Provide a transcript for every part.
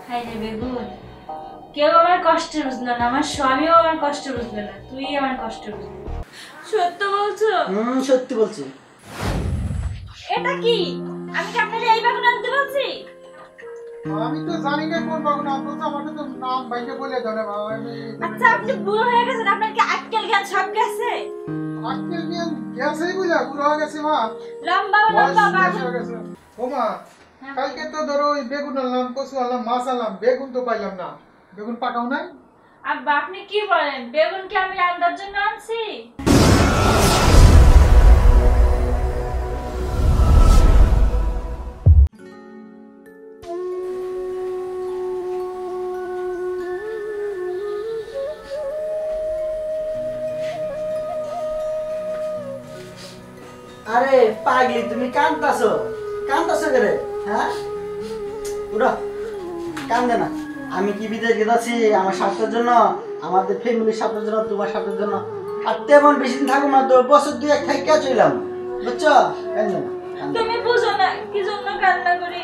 High রে বেগুন, কেউ আমার কষ্ট বুঝলো না, আমার স্বামীও আমার কষ্ট বুঝলো না, তুই আমার কষ্ট বুঝলি। সত্য বলছো? সত্যি বলছি। এটা কি? আমি কি আপনাকে এই বেগুন আনতে বলছি? আমি তো জানি না কোন বাগুন আনতো, আমাকে তো নাম বাইকে বলে দাও না বাবা। আচ্ছা আপনি বুড়ো হয়ে গেছেন, আপনার কি আক্কেল জ্ঞান সব গেছে? আজকের দিন গেছেই বুঝা বুড়ো হয়ে গেছে মা। লম্বা লম্বা বাগুন। ও মা, কালকে তো ধরো ওই বেগুন আনলাম, কচু আনলাম, মাছ আনলাম, বেগুন তো পাইলাম না। বেগুন পাকাও নাই। আব্বা আপনি কি বলেন? বেগুন কি আমি রান্নার জন্য আনছি? আরে পাগলি, তুমি কান্দাছো কেরে? হ্যাঁ, উঠো, কান্দে না। আমি কি বিদেশ গেছি আমার স্বার্থের জন্য, আমাদের ফ্যামিলির স্বার্থের জন্য, তোমার স্বার্থের জন্য। আর তেমন বেশি দিন থাকবো না তো, বছর দুই এক থাকি চললাম, বুঝছো? কান্দে না। তুমি বুঝো না কি জন্য কান্না করি?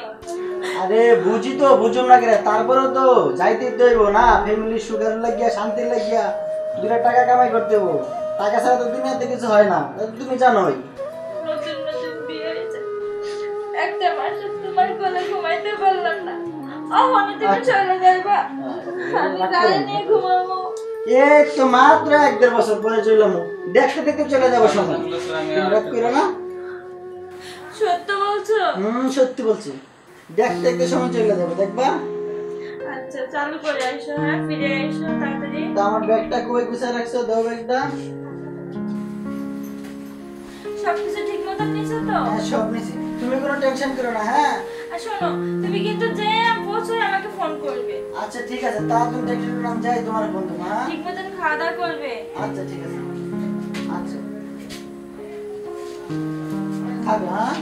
আরে বুঝি তো, বুঝুম না কেন, তারপরেও তো যাইতে হইব না, ফ্যামিলির সুখের লাগিয়া, শান্তির লাগিয়া দুটা টাকা কামাই করতে হইব। টাকা ছাড়া তো দুনিয়াতে কিছু হয় না, তুমি জানোই। নতুন নতুন বিয়ে হয়েছে, একটা মাস তোমার কোলে ঘুমাইতে পারলাম না, অহনি তুমি চলে যাইবা, আমি গাড়ি নিয়ে ঘুমাবো। এই তো মাত্র 1-1.5 বছর পরে চললাম, দেখতে দেখতে চলে যাবো সময়, রাগ করো না। সত্য বলছো? সত্যি বলছি, দেখতে দেখতে সময় চলে যাবে, দেখবা। আচ্ছা চালু করে আইসো, হ্যাঁ ফিরে আইসো তাড়াতাড়ি। তা আমার ব্যাগটা কই গুছায় রাখছো? দাও ব্যাগটা। সবকিছু ঠিক মতো নিছো তো? হ্যাঁ সব নিছি, তুমি কোনো টেনশন করো না। হ্যাঁ আর শোনো, তুমি কিন্তু যে পৌঁছায় আমাকে ফোন করবে। আচ্ছা ঠিক আছে, তা তুমি টেনশন করো না, যাই তোমার বন্ধু। হ্যাঁ ঠিক মতন খাওয়া দাওয়া করবে। আচ্ছা ঠিক আছে, আচ্ছা থাকো। হ্যাঁ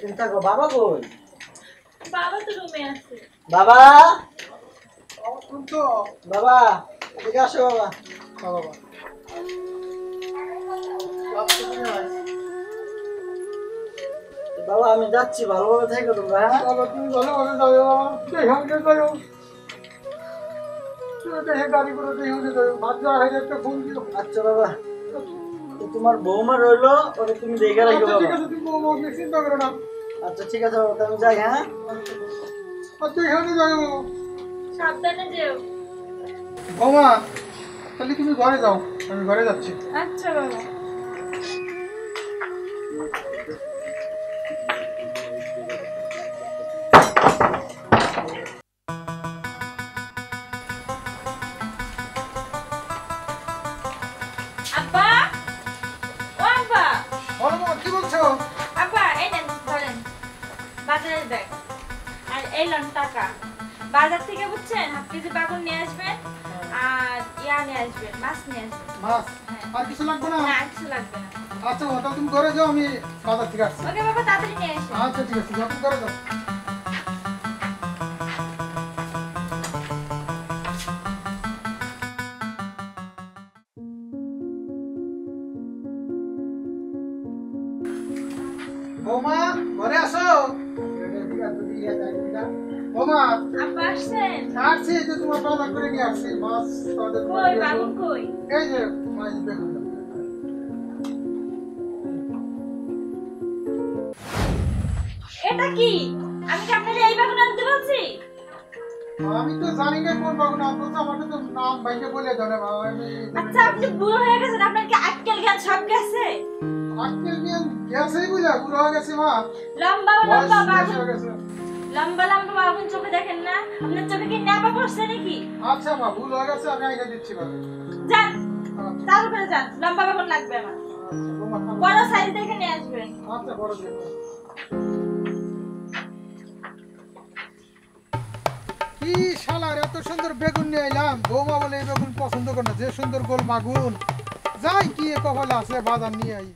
তুমি থাকো। বাবা কই? বাবা তো রুমে আছে। বাবা, শুনছো বাবা এদিকে আসো। বাবা, বাবা, বাবা আমি যাচ্ছি, ভালোভাবে থেকো তোমরা। হ্যাঁ বাবা তুমি ভালোভাবে যাও বাবা, দেখে যাও, তুমি দেখে গাড়ি করে দেখে যাও, বাচ্চা হয়ে একটা ফোন দিও। আচ্ছা বাবা, তো তোমার বৌমা রইলো, ওকে তুমি দেখে রাখো আচ্ছা ঠিক বাবা। আছে, তুমি বৌমাকে চিন্তা করো না। আচ্ছা ঠিক আছে বাবা, আমি যাই। হ্যাঁ আচ্ছা এখানে যাও সাবধানে যেও। বৌমা, তাহলে তুমি ঘরে যাও, আমি ঘরে যাচ্ছি। আচ্ছা বাবা। আব্বা, ও আব্বা, বলো বাবা, কি বলছো? আব্বা এই নেন ধরেন বাজারের ব্যাগ, আর এই লন টাকা। বাজার থেকে বুঝছেন 1/2 কেজি বাগুন নিয়ে আসবেন, আর ইয়া নিয়ে আসবেন, মাছ নিয়ে আসবেন। মাছ হ্যাঁ। আর কিছু লাগবে না? না আর কিছু লাগবে না। আচ্ছা বাবা, তাহলে তুমি ঘরে যাও, আমি বাজার থেকে আসছি। ওকে বাবা তাড়াতাড়ি নিয়ে আসেন। আচ্ছা ঠিক আছে, যাও, তুমি ঘরে যাও। বৌমা ঘরে আসো। বৌমা আব্বা আসছেন? আসছি, এই যে তোমার বাজার করে নিয়ে আসছি মাছ। তোমাদের কই বাগুন কই? এই যে মাছ দেখুন। এটা কি? আমি কি আপনাকে এই বাগুন আনতে বলছি? আমি তো জানি না কোন বাগুন আনতো, আমাকে তো নাম বাইকে বলে দাও না বাবা। আচ্ছা আপনি বুড়ো হয়ে গেছেন, আপনার কি আক্কেল জ্ঞান সব গেছে? আজকের দিন গেছেই বুঝা বুড়ো হয়ে গেছে মা। লম্বা বয়স লম্বা বেশি বাগুন, হয়ে গেছে। লম্বা লম্বা বাগুন চোখে দেখেন না? আপনার চোখে কি নেপা পড়ছে নাকি? আচ্ছা মা, ভুল হয়ে গেছে, আমি আইনা দিচ্ছি বাবা। যান আচ্ছা চালু করে যান, লম্বা বাগুন লাগবে আমার। বৌমা, বড় সাইজ দেখে নিয়ে আসবেন। আচ্ছা বড় দেখো। কি শালার এত সুন্দর বেগুন নিয়ে এলাম, বৌমা বলে এই বেগুন পছন্দ করে না, যে সুন্দর গোল বাগুন। যাই কি কপালে আছে, বাজার নিয়ে আই।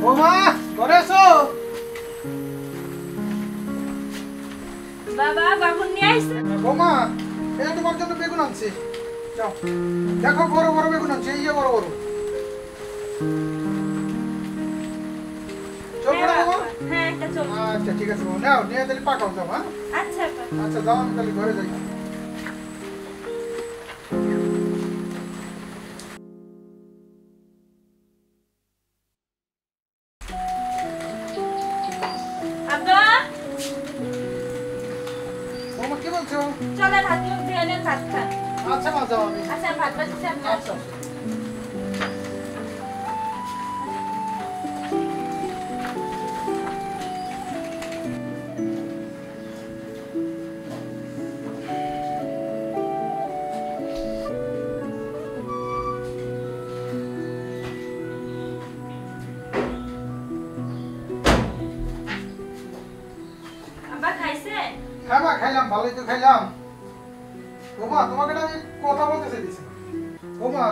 বৌমা ঘরে এসো। বাবা বাগুন নিয়ে আসছেন? বৌমা এই তোমার জন্য বেগুন আনছি, যাও দেখো, বড় বড় বেগুন আনছি, এই যে বড় বড়। চলবে না বৌমা? হ্যাঁ এটা চল। আচ্ছা ঠিক আছে বৌমা, নাও নিয়ে তাহলে পাকাও যাও। হ্যাঁ আচ্ছা আব্বা। আচ্ছা যাও, আমি তাহলে ঘরে যাই। আব্বা বৌমা কি বলছো? চলেন হাত মুখ ধুয়ে নেন, ভাত খান। আচ্ছা মা, যাও আমি। আচ্ছা ভাত বাড়ছি আপনি আচ্ছা আসুন। আব্বা খাইছেন? হ্যাঁ মা, খাইলাম, ভালোই তো খাইলাম। বৌমা তোমাকে না আমি কথা বলতে চাইছি। বৌমা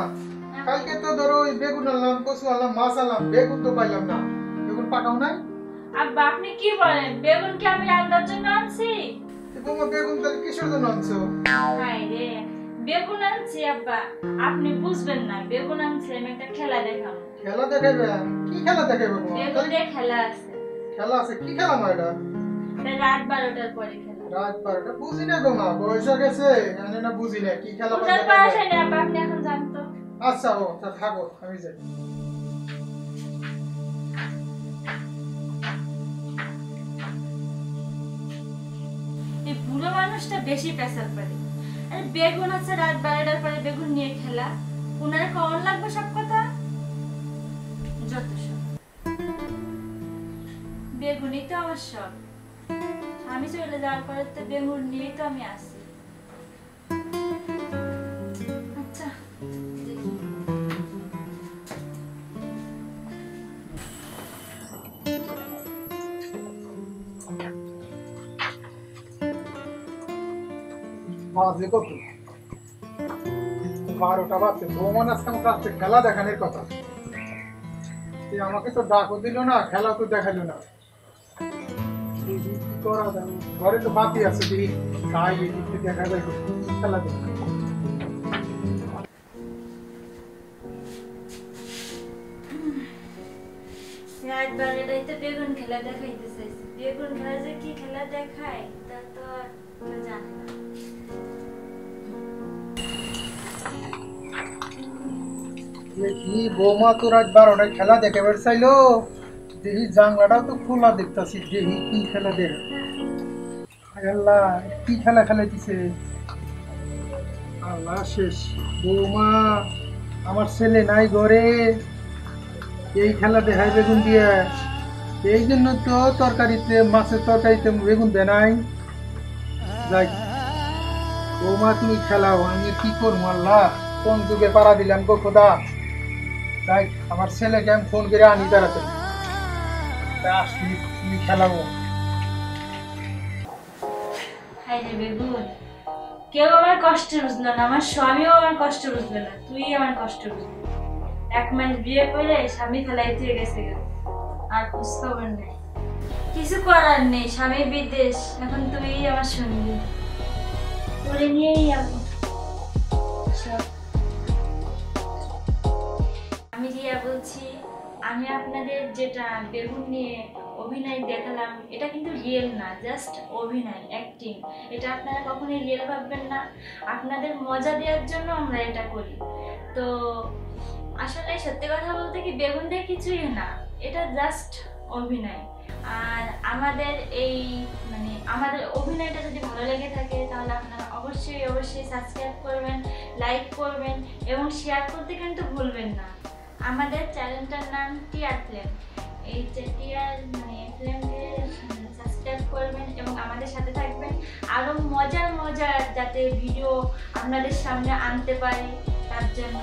কালকে তো ধরো ওই বেগুন আনলাম, কচু আনলাম, মাছ আনলাম, বেগুন তো পাইলাম না। বেগুন পাকাও নাই? আব্বা আপনি কি বলেন? বেগুন কি আমি রান্নার জন্য আনছি? বৌমা বেগুন তাহলে কিসের জন্য আনছো? হাই রে, বেগুন আনছি আব্বা, আপনি বুঝবেন না। বেগুন আনছি আমি একটা খেলা দেখাবো। খেলা দেখাইবে? কি খেলা দেখাইবে বৌমা? বেগুন দিয়ে খেলা আছে, খেলা আছে? কি খেলা মা এটা? এটা রাত 12টার পরে খেলা। রাত 12টা? বুঝি না গো মা, বয়স হয়ে গেছে, জানি না, বুঝি না কি খেলা ওটার দেখাইবে। পাশে না আব্বা, আপনি এখন জানতো। আচ্ছা ও তা থাকো, আমি যাই। এই বুড়ো মানুষটা বেশি পেশাল পারে। আরে বেগুন আছে রাত 12টার পরে বেগুন নিয়ে খেলা, উনারে কখন লাগবে সব কথা? যত সব বেগুনই তো আমার সব। আমি চলে যাওয়ার পরে তো বেগুন নিয়েই তো আমি আসি। আচ্ছা দেখি। বাজে কত? 12টা বাজছে। বৌমান আজকে আমার কাছে খেলা দেখানোর কথা, সে আমাকে তো ডাকও দিল না, খেলা তো দেখাইলো না। দেখি কি করা যায়। ঘরে তো বাতি আছে, দেখি তাই এদিকে দেখা যায় কি খেলা দেখা। রাত 12টায় তো বেগুন খেলা দেখাইতে চাইছে। বেগুন খেলা যে কি খেলা দেখায় তা তো আর কেউ জানে না। দেখি বৌমা তো রাত 12টায় খেলা দেখাবার চাইলো, দেখি জানলাটাও তো খোলা দেখতাছি, দেখি কি খেলা দেখে। আল্লাহ, কি খেলা খেলাইতেছে? আল্লাহ শেষ। বৌমা, আমার ছেলে নাই ঘরে, এই খেলা দেখায় বেগুন দিয়ে। এই জন্য তো তরকারিতে, মাছের তরকারিতে বেগুন দেয় নাই। যাই বৌমা, তুমি খেলাও, আমি কি করবো? আল্লাহ, কোন যুগে পাড়া দিলাম গো খোদা। তাই আমার ছেলেকে আমি ফোন করে আনি তাড়াতাড়ি। তা আসলি তুমি খেলাবো। হাই রে বেগুন, কেউ আমার কষ্ট বুঝলো না, আমার স্বামীও আমার কষ্ট বুঝলো না, তুই আমার কষ্ট বুঝলি। 1 মাস বিয়ে করে স্বামী ফেলাইতে গেছে, আর খোঁজ খবর নেই। কিছু করার নেই, স্বামী বিদেশ, এখন তুই আমার সঙ্গী, তোরে নিয়েই আমি সব। আমি রিয়া বলছি, আমি আপনাদের যেটা বেগুন নিয়ে অভিনয় দেখালাম, এটা কিন্তু রিয়েল না, জাস্ট অভিনয়, অ্যাক্টিং। এটা আপনারা কখনোই রিয়েল ভাববেন না। আপনাদের মজা দেওয়ার জন্য আমরা এটা করি। তো আসলে সত্যি কথা বলতে কি, বেগুন দিয়ে কিছুই না, এটা জাস্ট অভিনয়। আর আমাদের এই আমাদের অভিনয়টা যদি ভালো লেগে থাকে তাহলে আপনারা অবশ্যই অবশ্যই সাবস্ক্রাইব করবেন, লাইক করবেন এবং শেয়ার করতে কিন্তু ভুলবেন না। আমাদের চ্যানেলটার নাম টিয়ার ফিল্ম। এই টিয়ার ফিল্মকে সাবস্ক্রাইব করবেন এবং আমাদের সাথে থাকবেন। আরও মজার মজার যাতে ভিডিও আপনাদের সামনে আনতে পারি তার জন্য।